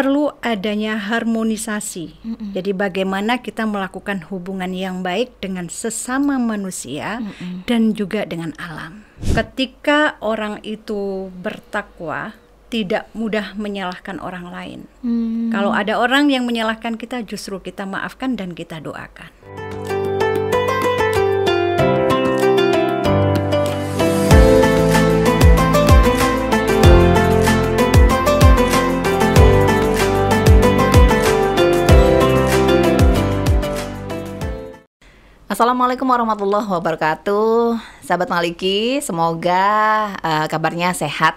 perlu adanya harmonisasi. Jadi bagaimana kita melakukan hubungan yang baik dengan sesama manusia dan juga dengan alam. Ketika orang itu bertakwa, tidak mudah menyalahkan orang lain. Kalau ada orang yang menyalahkan kita, justru kita maafkan dan kita doakan. Assalamualaikum warahmatullahi wabarakatuh. Sahabat Maliki, semoga kabarnya sehat.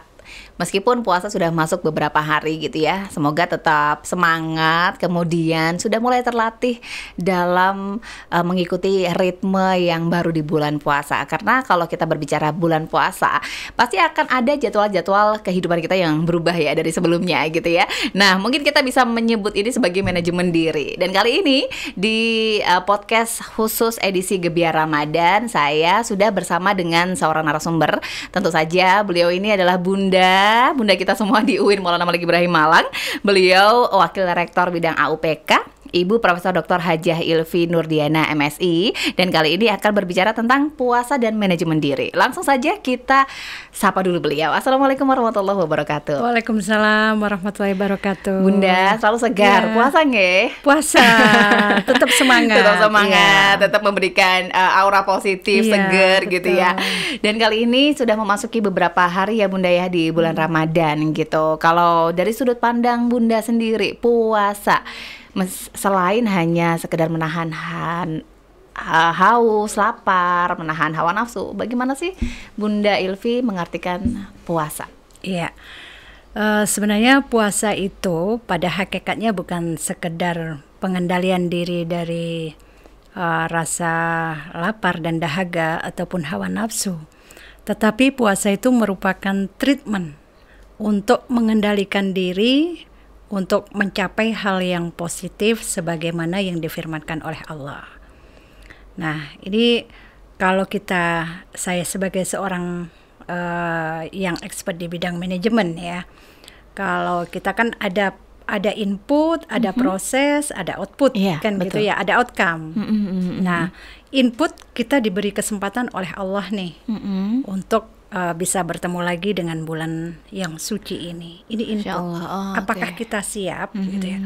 Meskipun puasa sudah masuk beberapa hari gitu ya, semoga tetap semangat, kemudian sudah mulai terlatih dalam mengikuti ritme yang baru di bulan puasa. Karena kalau kita berbicara bulan puasa, pasti akan ada jadwal-jadwal kehidupan kita yang berubah ya dari sebelumnya gitu ya. Nah, mungkin kita bisa menyebut ini sebagai manajemen diri. Dan kali ini di podcast khusus edisi Gebiar Ramadan, saya sudah bersama dengan seorang narasumber. Tentu saja beliau ini adalah Bunda kita semua di UIN Maulana Malik Ibrahim Malang. Beliau Wakil Rektor Bidang AUPK, Ibu Profesor Dr. Hajah Ilvi Nurdiana MSI. Dan kali ini akan berbicara tentang puasa dan manajemen diri. Langsung saja kita sapa dulu beliau. Assalamualaikum warahmatullahi wabarakatuh. Waalaikumsalam warahmatullahi wabarakatuh. Bunda selalu segar, puasa nggih? Puasa, tetap semangat. Tetap semangat, tetap memberikan aura positif, seger gitu ya. Dan kali ini sudah memasuki beberapa hari ya Bunda ya di bulan Ramadan gitu. Kalau dari sudut pandang Bunda sendiri, puasa selain hanya sekedar menahan haus, lapar, menahan hawa nafsu, bagaimana sih Bunda Ilvi mengartikan puasa? Iya, sebenarnya puasa itu pada hakikatnya bukan sekedar pengendalian diri dari rasa lapar dan dahaga ataupun hawa nafsu, tetapi puasa itu merupakan treatment untuk mengendalikan diri, untuk mencapai hal yang positif sebagaimana yang difirmankan oleh Allah. Nah, ini kalau saya sebagai seorang yang expert di bidang manajemen ya, kalau kita kan ada input, ada proses, ada output, kan betul. Gitu ya, ada outcome. Nah, input kita diberi kesempatan oleh Allah nih untuk bisa bertemu lagi dengan bulan yang suci ini. Ini input. Apakah kita siap gitu ya?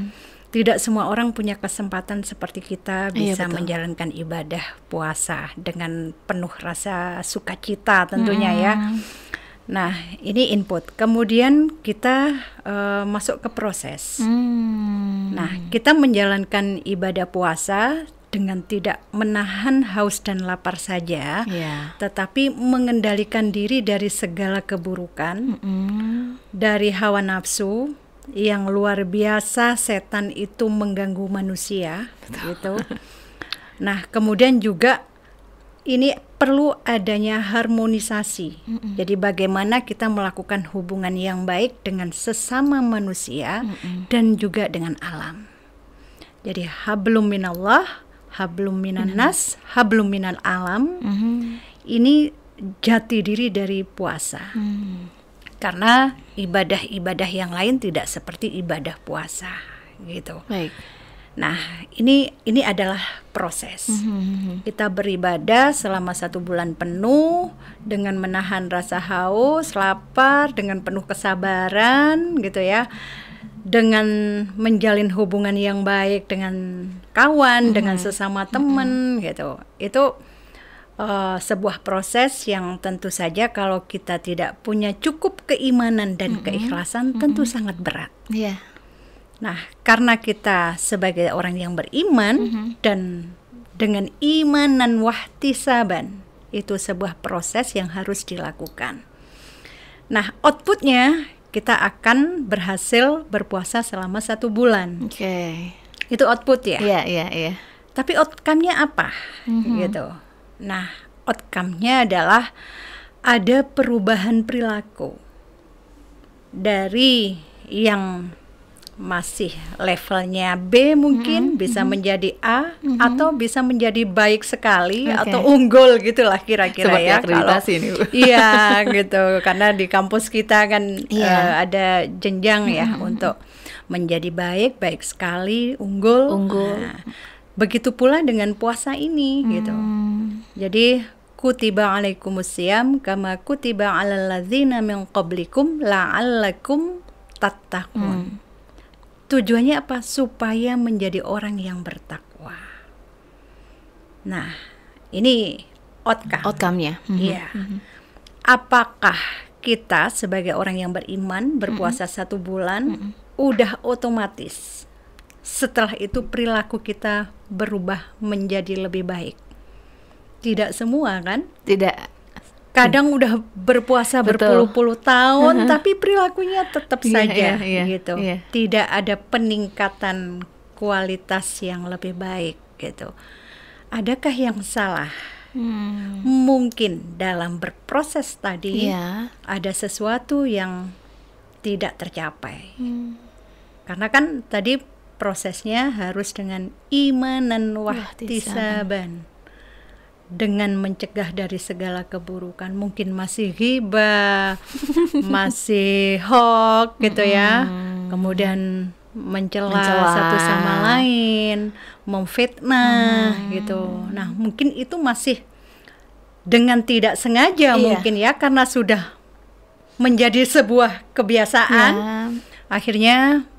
Tidak semua orang punya kesempatan seperti kita bisa menjalankan ibadah puasa dengan penuh rasa sukacita tentunya ya. Nah, ini input. Kemudian kita masuk ke proses. Nah, kita menjalankan ibadah puasa dengan tidak menahan haus dan lapar saja, tetapi mengendalikan diri dari segala keburukan, dari hawa nafsu yang luar biasa. Setan itu mengganggu manusia, gitu. Nah, kemudian juga ini perlu adanya harmonisasi. Jadi bagaimana kita melakukan hubungan yang baik dengan sesama manusia dan juga dengan alam. Jadi hablum minallah, hablum minan nas, hablum minal alam. Ini jati diri dari puasa. Karena ibadah-ibadah yang lain tidak seperti ibadah puasa, gitu. Baik. Nah, ini adalah proses. Kita beribadah selama 1 bulan penuh dengan menahan rasa haus, lapar, dengan penuh kesabaran, gitu ya. Dengan menjalin hubungan yang baik dengan kawan, dengan sesama teman, gitu. Itu sebuah proses yang tentu saja kalau kita tidak punya cukup keimanan dan keikhlasan tentu sangat berat. Nah, karena kita sebagai orang yang beriman dan dengan imanan wahtisaban, itu sebuah proses yang harus dilakukan. Nah, outputnya kita akan berhasil berpuasa selama 1 bulan. Itu output ya. Iya. Tapi outcome-nya apa? Gitu. Nah, outcome-nya adalah ada perubahan perilaku dari yang masih levelnya B mungkin bisa menjadi A atau bisa menjadi baik sekali atau unggul gitulah kira-kira. Seperti ya akreditasi kalau nih Bu. Iya gitu, karena di kampus kita kan ada jenjang ya untuk menjadi baik, baik sekali, unggul. Nah, begitu pula dengan puasa ini gitu. Jadi kutiba alaikumusiyam kama kutiba alal ladzina min qablikum la'allakum tattaqun. Tujuannya apa? Supaya menjadi orang yang bertakwa. Nah, ini outcome-nya. Iya. Apakah kita sebagai orang yang beriman berpuasa 1 bulan udah otomatis setelah itu perilaku kita berubah menjadi lebih baik? Tidak semua kan? Tidak. Kadang udah berpuasa berpuluh-puluh tahun tapi perilakunya tetap saja gitu. Tidak ada peningkatan kualitas yang lebih baik gitu. Adakah yang salah? Mungkin dalam berproses tadi ada sesuatu yang tidak tercapai. Karena kan tadi prosesnya harus dengan imanan wahtisaban, dengan mencegah dari segala keburukan. Mungkin masih ghibah, masih hoax gitu ya. Kemudian mencela satu sama lain, memfitnah gitu. Nah, mungkin itu masih dengan tidak sengaja mungkin ya, karena sudah menjadi sebuah kebiasaan. Akhirnya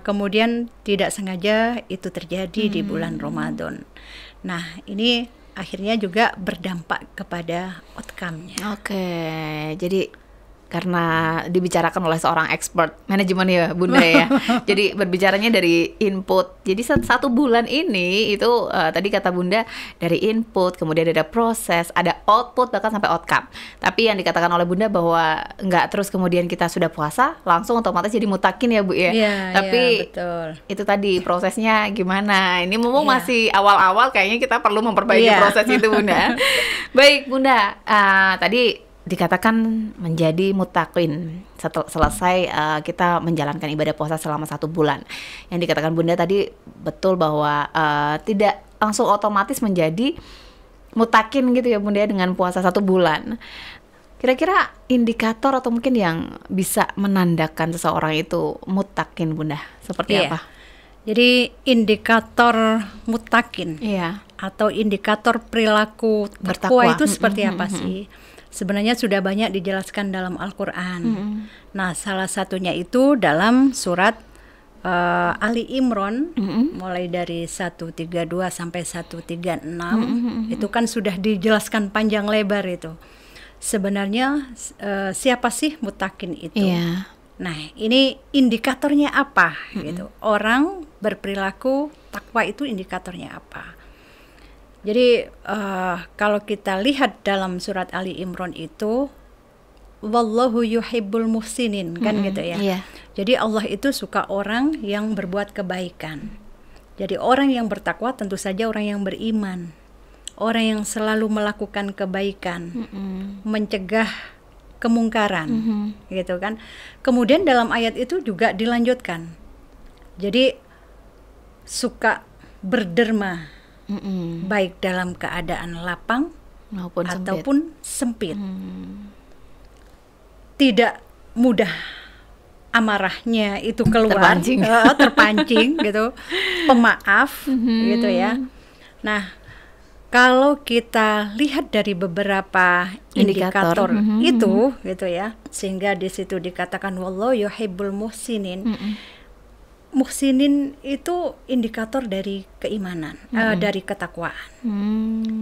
kemudian tidak sengaja itu terjadi di bulan Ramadan. Nah, ini akhirnya juga berdampak kepada outcome-nya. Oke, jadi karena dibicarakan oleh seorang expert manajemen ya Bunda ya. Jadi berbicaranya dari input. Jadi 1 bulan ini itu tadi kata Bunda dari input, kemudian ada proses, ada output, bahkan sampai outcome. Tapi yang dikatakan oleh Bunda bahwa nggak terus kemudian kita sudah puasa langsung otomatis jadi mutakin ya Bu ya. Tapi betul. Itu tadi prosesnya gimana? Ini mumpung masih awal-awal, kayaknya kita perlu memperbaiki proses itu Bunda. Baik Bunda, tadi dikatakan menjadi mutakin setelah selesai kita menjalankan ibadah puasa selama 1 bulan. Yang dikatakan Bunda tadi betul bahwa tidak langsung otomatis menjadi mutakin gitu ya Bunda dengan puasa 1 bulan. Kira-kira indikator atau mungkin yang bisa menandakan seseorang itu mutakin Bunda seperti apa? Jadi indikator mutakin atau indikator perilaku takwa itu seperti apa sih? Sebenarnya sudah banyak dijelaskan dalam Al-Quran. Nah, salah satunya itu dalam surat Ali Imran, mulai dari 132 sampai 136, itu kan sudah dijelaskan panjang lebar itu. Sebenarnya siapa sih mutakin itu? Nah, ini indikatornya apa? Gitu. Orang berperilaku takwa itu indikatornya apa? Jadi kalau kita lihat dalam surat Ali Imran itu, wallahu yuhibbul muhsinin kan gitu ya. Jadi Allah itu suka orang yang berbuat kebaikan. Jadi orang yang bertakwa tentu saja orang yang beriman, orang yang selalu melakukan kebaikan, mencegah kemungkaran, gitu kan. Kemudian dalam ayat itu juga dilanjutkan. Jadi suka berderma, baik dalam keadaan lapang ataupun sempit. Tidak mudah amarahnya itu keluar, terpancing gitu, pemaaf gitu ya. Nah, kalau kita lihat dari beberapa indikator itu gitu ya, sehingga di situ dikatakan wallahu yuhibbul muhsinin. Muhsinin itu indikator dari keimanan, dari ketakwaan.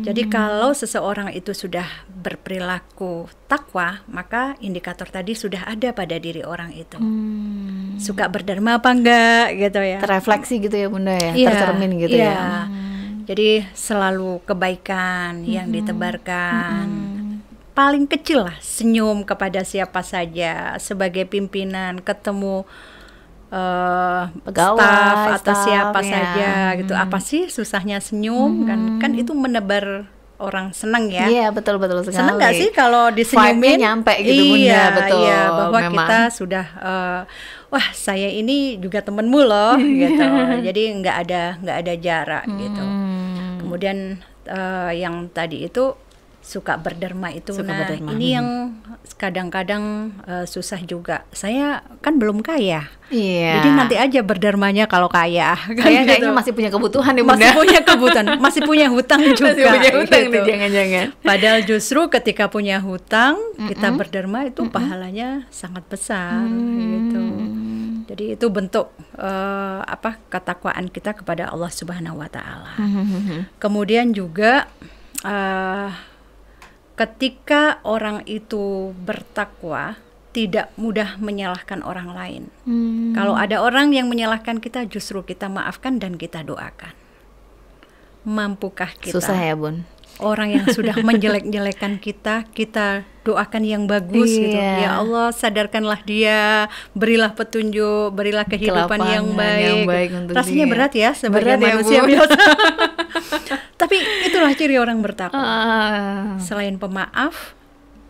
Jadi kalau seseorang itu sudah berperilaku takwa, maka indikator tadi sudah ada pada diri orang itu. Suka berderma apa enggak gitu ya. Terefleksi gitu ya Bunda ya, tercermin gitu ya. Jadi selalu kebaikan yang ditebarkan. Paling kecil lah senyum kepada siapa saja, sebagai pimpinan ketemu pegawai, staff atau siapa saja gitu. Apa sih susahnya senyum? Kan itu menebar orang senang ya. Iya, betul sekali. Senang nggak sih kalau disenyumin? Vibe-nya nyampe gitu Bunda, betul. Iya, bahwa memang kita sudah wah, saya ini juga temenmu loh gitu. Jadi nggak ada jarak gitu. Kemudian yang tadi itu suka berderma itu. Suka Nah, berderma. ini yang kadang-kadang susah juga. Saya kan belum kaya. Iya. Jadi nanti aja berdermanya kalau kaya. Kan Saya gitu. kayaknya masih punya kebutuhan nih Bunda. Masih punya kebutuhan, masih punya hutang juga. Masih punya hutang gitu. nih, jangan-jangan. Padahal justru ketika punya hutang, kita berderma itu pahalanya sangat besar gitu. Jadi itu bentuk ketakwaan kita kepada Allah Subhanahu wa taala. Kemudian juga ketika orang itu bertakwa, tidak mudah menyalahkan orang lain. Kalau ada orang yang menyalahkan kita, justru kita maafkan dan kita doakan. Mampukah kita? Susah ya Bun. Orang yang sudah menjelek-jelekan kita, kita doakan yang bagus gitu. Ya Allah, sadarkanlah dia, berilah petunjuk, berilah kehidupan yang baik untuk rasanya dia. Berat ya sebagai manusia biasa. Tapi itulah ciri orang bertakwa. Selain pemaaf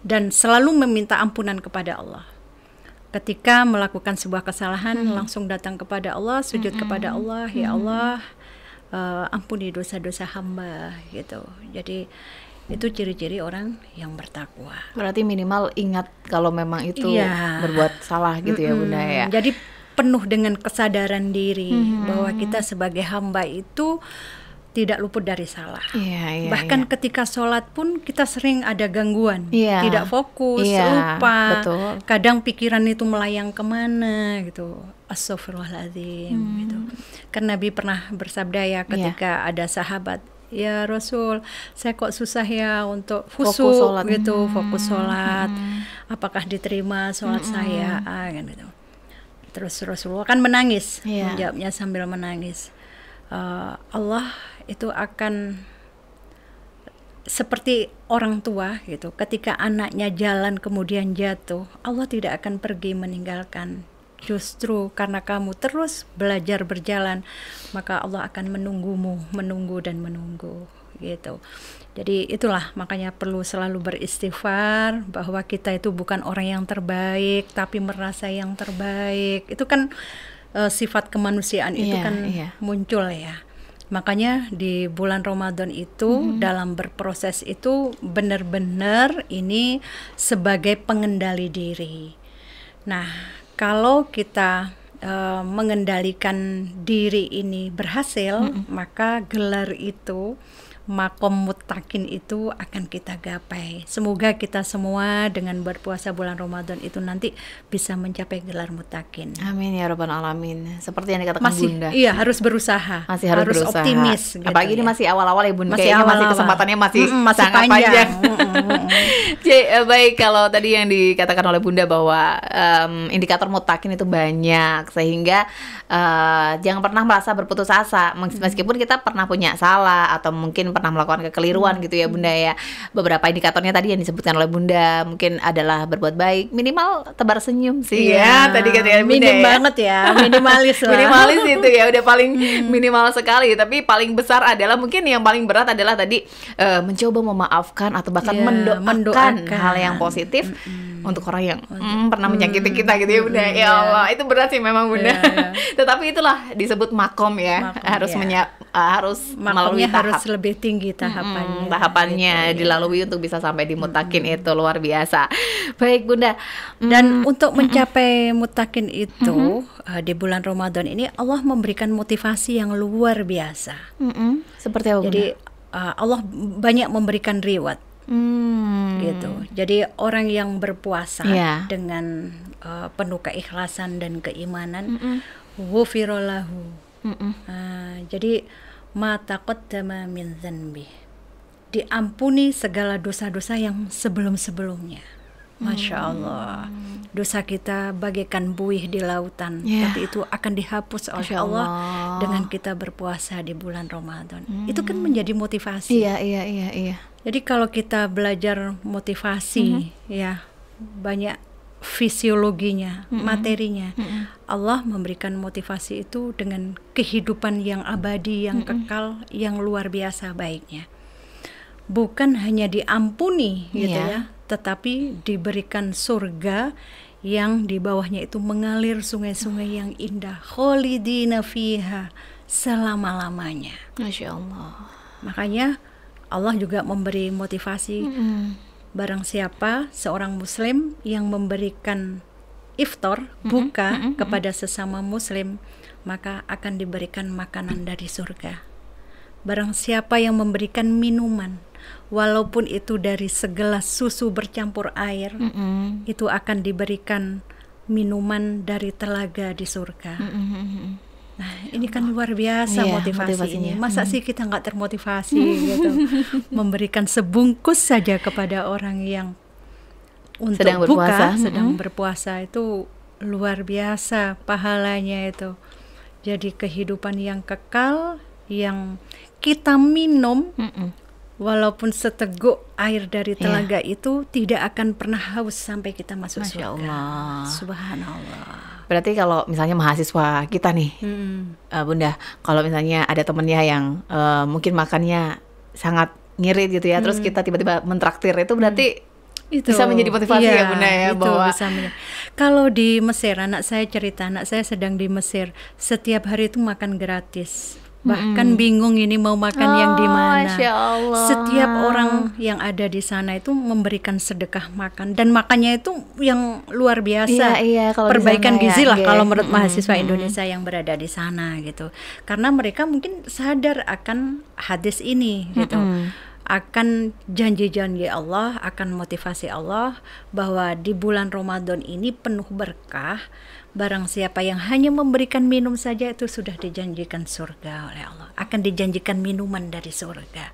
dan selalu meminta ampunan kepada Allah. Ketika melakukan sebuah kesalahan, langsung datang kepada Allah, sujud kepada Allah, ya Allah, ampuni dosa-dosa hamba gitu. Jadi itu ciri-ciri orang yang bertakwa. Berarti minimal ingat kalau memang itu berbuat salah gitu ya Bunda ya. Jadi penuh dengan kesadaran diri bahwa kita sebagai hamba itu tidak luput dari salah. Bahkan ketika sholat pun kita sering ada gangguan, tidak fokus, lupa. Betul. Kadang pikiran itu melayang kemana gitu. Astagfirullahaladzim gitu. Kan Nabi pernah bersabda ya ketika ada sahabat, ya Rasul, saya kok susah ya untuk khusyuk gitu, fokus sholat. Apakah diterima sholat saya? Kan gitu. Terus Rasulullah kan menangis, menjawabnya sambil menangis. Allah itu akan seperti orang tua gitu. Ketika anaknya jalan kemudian jatuh, Allah tidak akan pergi meninggalkan. Justru karena kamu terus belajar berjalan, maka Allah akan menunggu dan menunggu gitu. Jadi itulah makanya perlu selalu beristighfar bahwa kita itu bukan orang yang terbaik, tapi merasa yang terbaik. Itu kan sifat kemanusiaan itu kan muncul ya. Makanya di bulan Ramadan itu dalam berproses itu benar-benar ini sebagai pengendali diri. Nah, kalau kita mengendalikan diri ini berhasil, maka gelar itu, makom muttaqin itu akan kita gapai. Semoga kita semua dengan berpuasa bulan Ramadan itu nanti bisa mencapai gelar muttaqin. Amin ya rabbal alamin. Seperti yang dikatakan Bunda. Iya, harus berusaha. Masih harus berusaha. Optimis. Apalagi ini masih awal-awal ya Bunda. Kayaknya masih kesempatannya masih sangat panjang. Baik, kalau tadi yang dikatakan oleh Bunda bahwa indikator muttaqin itu banyak, sehingga jangan pernah merasa berputus asa meskipun kita pernah punya salah atau mungkin pernah melakukan kekeliruan gitu ya Bunda ya. Beberapa indikatornya tadi yang disebutkan oleh Bunda mungkin adalah berbuat baik, minimal tebar senyum sih ya. Tadi katanya Bunda minim banget ya, minimalis lah. Minimalis itu ya udah paling minimal sekali. Tapi paling besar adalah mungkin yang paling berat adalah tadi mencoba memaafkan atau bahkan mendoakan hal yang positif untuk orang yang pernah menyakiti kita gitu ya Bunda. Ya Allah, itu berat sih memang Bunda. Tetapi itulah disebut makom ya. Harus melalui tahap. Harus lebih tinggi tahapannya gitu, dilalui untuk bisa sampai di muttaqin itu luar biasa. Baik Bunda. Dan untuk mencapai muttaqin itu di bulan Ramadan ini Allah memberikan motivasi yang luar biasa. Seperti apa Bunda? Jadi Allah banyak memberikan reward. Gitu. Jadi orang yang berpuasa dengan penuh keikhlasan dan keimanan, ghufirallahu. Jadi ma taqaddama min dzanbi, diampuni segala dosa-dosa yang sebelum-sebelumnya. Masya Allah, dosa kita bagaikan buih di lautan, tapi itu akan dihapus oleh Allah dengan kita berpuasa di bulan Ramadan. Itu kan menjadi motivasi. Iya. Jadi kalau kita belajar motivasi, ya banyak fisiologinya, materinya. Allah memberikan motivasi itu dengan kehidupan yang abadi, yang kekal, yang luar biasa baiknya. Bukan hanya diampuni gitu ya, tetapi diberikan surga yang di bawahnya itu mengalir sungai-sungai yang indah. Kholidina fiha, selama-lamanya. Masya Allah. Makanya Allah juga memberi motivasi. Barang siapa seorang muslim yang memberikan iftar, buka kepada sesama muslim, maka akan diberikan makanan dari surga. Barang siapa yang memberikan minuman, walaupun itu dari segelas susu bercampur air, itu akan diberikan minuman dari telaga di surga. Nah, ini kan luar biasa motivasi ini. Masa sih kita nggak termotivasi gitu, memberikan sebungkus saja kepada orang yang untuk sedang berpuasa itu luar biasa pahalanya itu. Jadi kehidupan yang kekal yang kita minum, walaupun seteguk air dari telaga itu tidak akan pernah haus sampai kita masuk surga. Allah. Subhanallah. Berarti kalau misalnya mahasiswa kita nih, Bunda, kalau misalnya ada temennya yang mungkin makannya sangat ngirit gitu ya, terus kita tiba-tiba mentraktir, itu berarti itu bisa menjadi motivasi ya Bunda ya, bahwa kalau di Mesir, anak saya cerita, anak saya sedang di Mesir, setiap hari itu makan gratis. Bahkan bingung ini mau makan yang di mana. Setiap orang yang ada di sana itu memberikan sedekah makan, dan makannya itu yang luar biasa. Perbaikan gizi lah kalau menurut mahasiswa Indonesia yang berada di sana gitu. Karena mereka mungkin sadar akan hadis ini gitu. Akan janji-janji Allah, akan motivasi Allah bahwa di bulan Ramadan ini penuh berkah. Barang siapa yang hanya memberikan minum saja itu sudah dijanjikan surga oleh Allah. Akan dijanjikan minuman dari surga.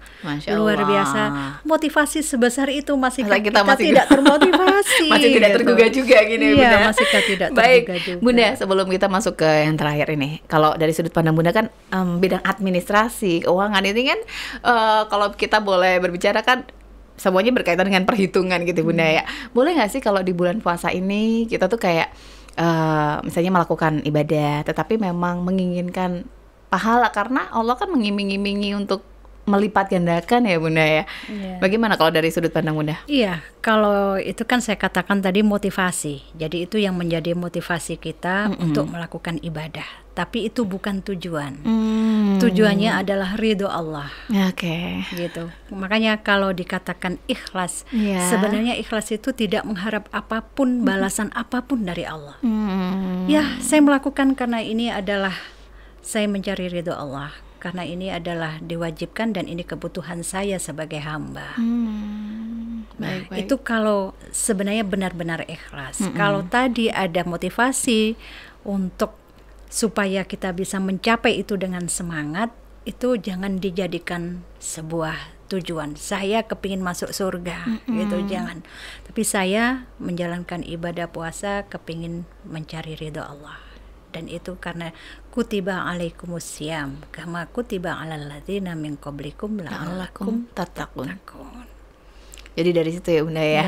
Luar biasa. Motivasi sebesar itu masih kita tidak termotivasi. Masih tidak tergugah juga gini Bunda. Masih tidak tergugah juga. Bunda, sebelum kita masuk ke yang terakhir ini, kalau dari sudut pandang Bunda kan bidang administrasi, keuangan ini kan kalau kita boleh berbicara kan semuanya berkaitan dengan perhitungan gitu Bunda ya. Boleh nggak sih kalau di bulan puasa ini kita tuh kayak misalnya melakukan ibadah, tetapi memang menginginkan pahala karena Allah kan mengiming-imingi untuk melipat gandakan ya Bunda ya. Bagaimana kalau dari sudut pandang Bunda? Iya, kalau itu kan saya katakan tadi motivasi. Jadi itu yang menjadi motivasi kita untuk melakukan ibadah. Tapi itu bukan tujuan. Tujuannya adalah ridho Allah. Gitu. Makanya kalau dikatakan ikhlas, sebenarnya ikhlas itu tidak mengharap apapun, balasan apapun dari Allah. Ya, saya melakukan karena ini adalah saya mencari ridho Allah. Karena ini adalah diwajibkan dan ini kebutuhan saya sebagai hamba. Itu kalau sebenarnya benar-benar ikhlas. Kalau tadi ada motivasi untuk supaya kita bisa mencapai itu dengan semangat, itu jangan dijadikan sebuah tujuan. Saya kepingin masuk surga, gitu, jangan. Tapi saya menjalankan ibadah puasa kepingin mencari ridho Allah. Dan itu karena kutiba alaikumusiyam kama kutiba alal ladzina min qablikum la'allakum tattaqun. Jadi dari situ ya Bunda ya.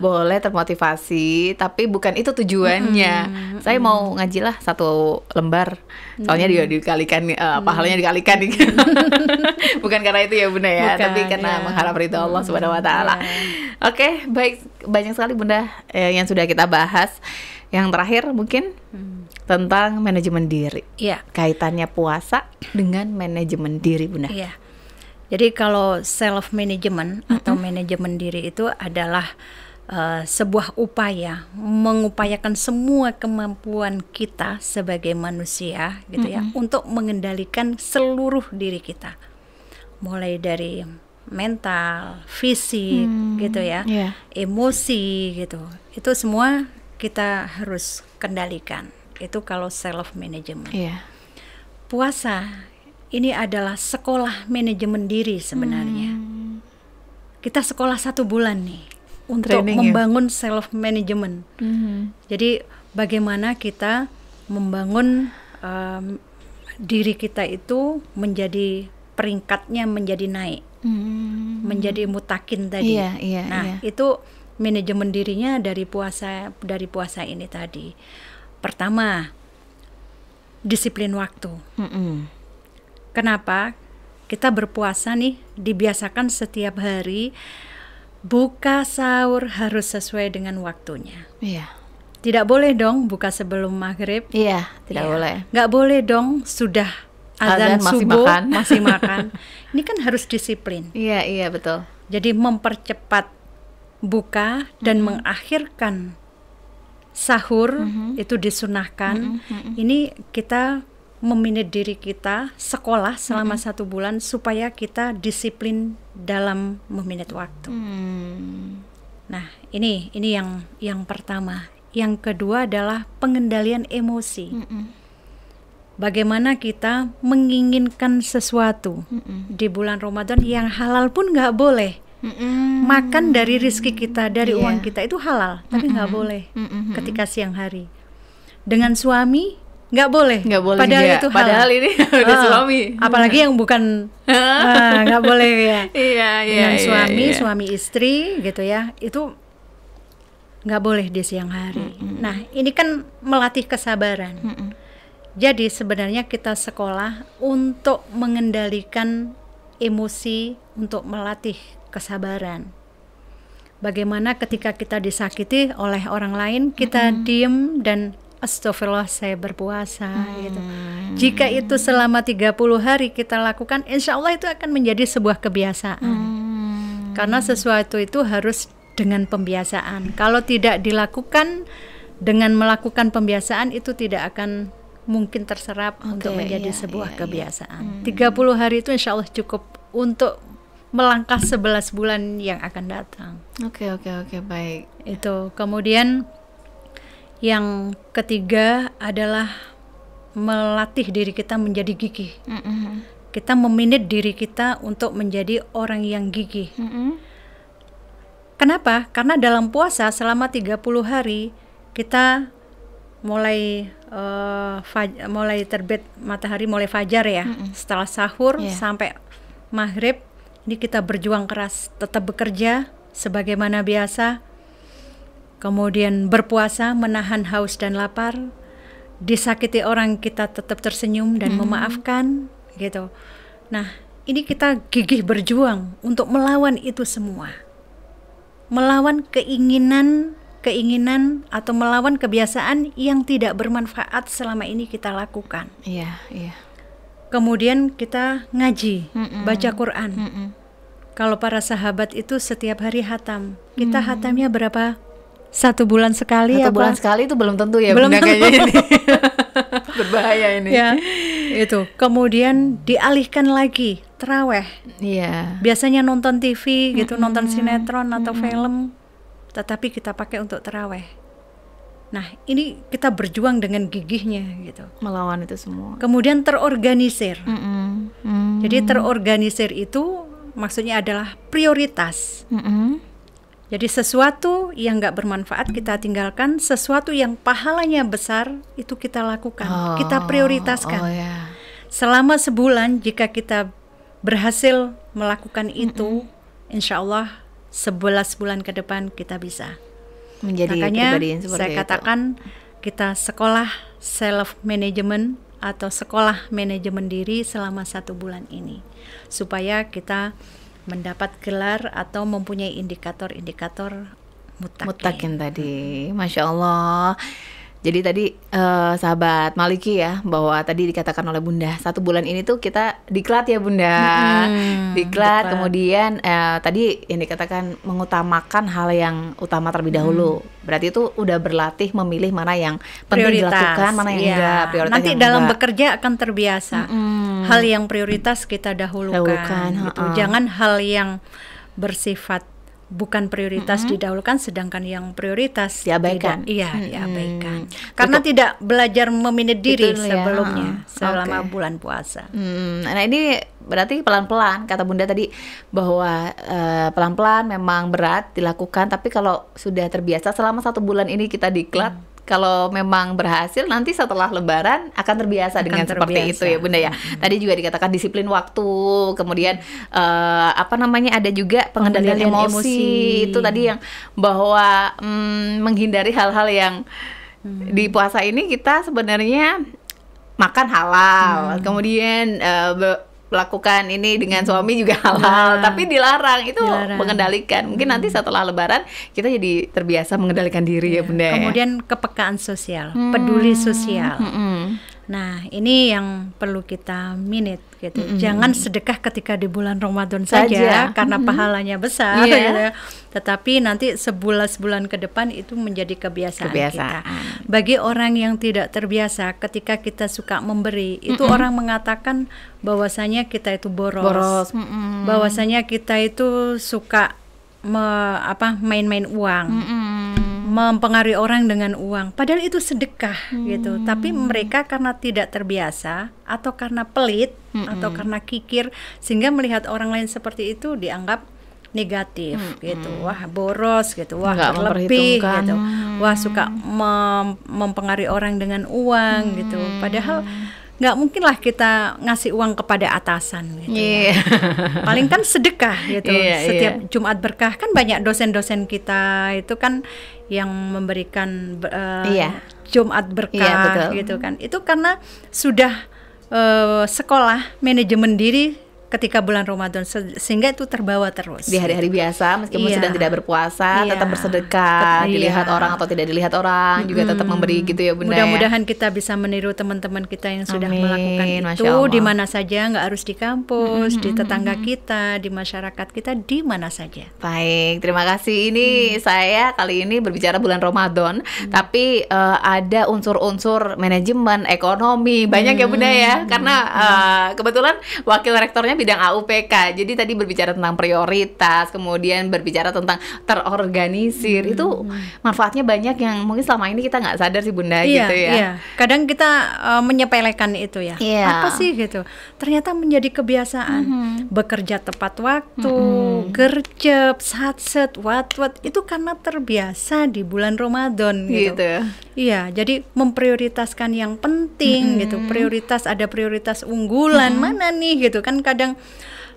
Boleh termotivasi tapi bukan itu tujuannya. Saya mau ngaji lah 1 lembar. Soalnya dia dikalikan pahalanya dikalikan. Bukan karena itu ya Bunda ya, tapi karena mengharap ridho Allah Subhanahu wa taala. Oke, baik, banyak sekali Bunda yang sudah kita bahas. Yang terakhir mungkin tentang manajemen diri. Kaitannya puasa dengan manajemen diri Bunda. Jadi kalau self management atau manajemen diri itu adalah sebuah upaya mengupayakan semua kemampuan kita sebagai manusia gitu ya, untuk mengendalikan seluruh diri kita. Mulai dari mental, fisik gitu ya, emosi gitu. Itu semua kita harus kendalikan. Itu kalau self management. Puasa ini adalah sekolah manajemen diri sebenarnya. Kita sekolah 1 bulan nih untuk membangun self management. Jadi bagaimana kita membangun diri kita itu menjadi peringkatnya menjadi naik, menjadi mutakin tadi. Itu manajemen dirinya dari puasa ini tadi. Pertama, disiplin waktu. Kenapa? Kita berpuasa nih dibiasakan setiap hari buka sahur harus sesuai dengan waktunya. Tidak boleh dong buka sebelum maghrib. Tidak boleh. Nggak boleh dong sudah Azan masih subuh makan. masih makan. Ini kan harus disiplin. Iya, iya betul. Jadi mempercepat buka dan mengakhirkan sahur itu disunahkan. Ini kita memanage diri kita sekolah selama 1 bulan supaya kita disiplin dalam memanage waktu. Nah, ini yang pertama. Yang kedua adalah pengendalian emosi. Bagaimana kita menginginkan sesuatu di bulan Ramadan yang halal pun nggak boleh. Makan dari rezeki kita, dari uang kita itu halal, tapi nggak boleh ketika siang hari. Dengan suami nggak boleh, padahal juga. itu halal. Padahal ini udah suami. Apalagi yang bukan nggak boleh ya. Iya, Dengan suami istri gitu ya, itu nggak boleh di siang hari. Nah, ini kan melatih kesabaran. Jadi sebenarnya kita sekolah untuk mengendalikan emosi, untuk melatih kesabaran. Bagaimana ketika kita disakiti oleh orang lain, kita diem dan astagfirullah saya berpuasa gitu. Jika itu selama 30 hari kita lakukan, insya Allah itu akan menjadi sebuah kebiasaan. Karena sesuatu itu harus dengan pembiasaan. Kalau tidak dilakukan dengan melakukan pembiasaan, itu tidak akan mungkin terserap untuk menjadi sebuah kebiasaan. 30 hari itu insya Allah cukup untuk melangkah 11 bulan yang akan datang. Oke, baik. Itu. Kemudian yang ketiga adalah melatih diri kita menjadi gigih. Kita memanage diri kita untuk menjadi orang yang gigih. Kenapa? Karena dalam puasa selama 30 hari kita mulai terbit matahari, mulai fajar ya, setelah sahur sampai maghrib, ini kita berjuang keras, tetap bekerja sebagaimana biasa, kemudian berpuasa, menahan haus dan lapar, disakiti orang kita tetap tersenyum dan memaafkan gitu. Nah, ini kita gigih berjuang untuk melawan itu semua, melawan keinginan atau melawan kebiasaan yang tidak bermanfaat selama ini kita lakukan. Iya. Kemudian kita ngaji, baca Quran. Kalau para sahabat itu setiap hari hatam. Kita hatamnya berapa? 1 bulan sekali. 1 bulan sekali itu belum tentu ya, belum Bunda, tentu. kayaknya ini. Berbahaya ini. Ya, itu. Kemudian dialihkan lagi taraweh. Iya. Biasanya nonton TV gitu, nonton sinetron atau film, tetapi kita pakai untuk taraweh. Nah, ini kita berjuang dengan gigihnya gitu. Melawan itu semua. Kemudian terorganisir. Jadi terorganisir itu maksudnya adalah prioritas. Jadi sesuatu yang nggak bermanfaat kita tinggalkan, sesuatu yang pahalanya besar itu kita lakukan, kita prioritaskan. Selama sebulan jika kita berhasil melakukan itu, insya Allah 11 bulan ke depan kita bisa menjadi pribadi yang seperti saya katakan kita sekolah self management atau sekolah manajemen diri selama 1 bulan ini supaya kita mendapat gelar atau mempunyai indikator-indikator muttaqin tadi. Masya Allah. Jadi tadi sahabat Maliki ya, bahwa tadi dikatakan oleh Bunda 1 bulan ini tuh kita diklat ya Bunda. Diklat, kemudian tadi yang dikatakan mengutamakan hal yang utama terlebih dahulu. Berarti itu udah berlatih memilih mana yang penting dilakukan, mana yang enggak. Prioritas nanti yang dalam enggak. bekerja akan terbiasa. Hal yang prioritas kita dahulukan gitu. Jangan hal yang bersifat bukan prioritas didahulukan, sedangkan yang prioritas diabaikan. Diabaikan. Karena tidak belajar memanage diri sebelumnya selama bulan puasa. Nah ini berarti pelan-pelan, kata Bunda tadi bahwa pelan-pelan memang berat dilakukan, tapi kalau sudah terbiasa selama 1 bulan ini kita diklat, kalau memang berhasil nanti setelah Lebaran akan terbiasa dengan seperti itu ya Bunda ya. Tadi juga dikatakan disiplin waktu, kemudian ada juga pengendalian emosi. Itu tadi yang bahwa menghindari hal-hal yang di puasa ini kita sebenarnya makan halal, kemudian melakukan ini dengan suami juga halal, tapi dilarang. Itu mengendalikan. Mungkin nanti setelah Lebaran kita jadi terbiasa mengendalikan diri ya Bunda. Kemudian kepekaan sosial, peduli sosial. Nah, ini yang perlu kita minit gitu. Jangan sedekah ketika di bulan Ramadan saja karena pahalanya besar gitu ya. Tetapi nanti sebulan ke depan itu menjadi kebiasaan kita. Bagi orang yang tidak terbiasa, ketika kita suka memberi, itu orang mengatakan bahwasanya kita itu boros. Bahwasanya kita itu suka main-main uang. Mempengaruhi orang dengan uang, padahal itu sedekah gitu. Tapi mereka karena tidak terbiasa atau karena pelit atau karena kikir, sehingga melihat orang lain seperti itu dianggap negatif gitu. Wah, boros gitu. Wah, berlebih gitu. Wah, suka mempengaruhi orang dengan uang gitu. Padahal nggak mungkin lah kita ngasih uang kepada atasan gitu. Paling kan sedekah gitu. Setiap Jumat berkah kan banyak dosen-dosen kita itu kan yang memberikan Jumat berkah gitu kan. Itu karena sudah sekolah manajemen diri ketika bulan Ramadan, sehingga itu terbawa terus di hari-hari biasa, meskipun sedang tidak berpuasa, tetap bersedekah, dilihat orang atau tidak dilihat orang, juga tetap memberi gitu ya Bunda. Mudah-mudahan kita bisa meniru teman-teman kita yang sudah melakukan itu di mana saja, nggak harus di kampus, di tetangga kita, di masyarakat kita, di mana saja. Baik, terima kasih. Ini saya kali ini berbicara bulan Ramadan, tapi ada unsur-unsur manajemen, ekonomi, banyak ya Bunda ya, karena kebetulan wakil rektornya bidang AUPK. Jadi tadi berbicara tentang prioritas, kemudian berbicara tentang terorganisir. Itu manfaatnya banyak yang mungkin selama ini kita nggak sadar sih Bunda gitu ya. Iya. Kadang kita menyepelekan itu ya. Apa sih gitu? Ternyata menjadi kebiasaan. Bekerja tepat waktu, gercep, satset, wat itu karena terbiasa di bulan Ramadan gitu. Iya, jadi memprioritaskan yang penting gitu. Ada prioritas unggulan mana nih gitu kan. Kadang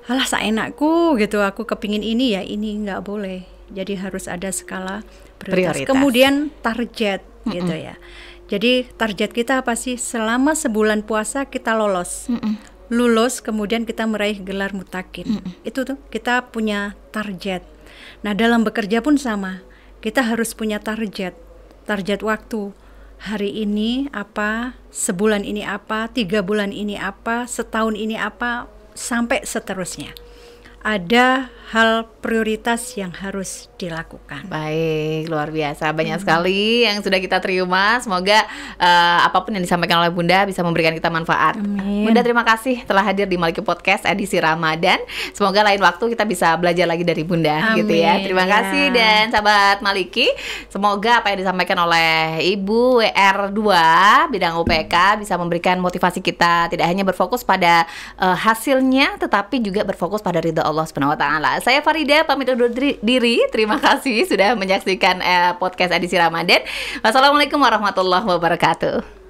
alah seenakku gitu, aku kepingin ini ya, ini nggak boleh. Jadi harus ada skala prioritas. Kemudian target gitu ya. Jadi target kita apa sih? Selama sebulan puasa kita lulus, kemudian kita meraih gelar mutakin. Itu tuh kita punya target. Nah, dalam bekerja pun sama. Kita harus punya target waktu. Hari ini apa, sebulan ini apa, 3 bulan ini apa, setahun ini apa, sampai seterusnya. Ada hal prioritas yang harus dilakukan. Baik, luar biasa. Banyak sekali yang sudah kita terima. Semoga apapun yang disampaikan oleh Bunda bisa memberikan kita manfaat. Bunda, terima kasih telah hadir di Maliki Podcast edisi Ramadan. Semoga lain waktu kita bisa belajar lagi dari Bunda gitu ya. Terima kasih. Dan sahabat Maliki, semoga apa yang disampaikan oleh Ibu WR2 bidang UPK bisa memberikan motivasi kita tidak hanya berfokus pada hasilnya, tetapi juga berfokus pada ridha Allah Subhanahu wa taala. Saya Farida pamit undur diri. Terima kasih sudah menyaksikan podcast edisi Ramadan. Wassalamualaikum warahmatullahi wabarakatuh.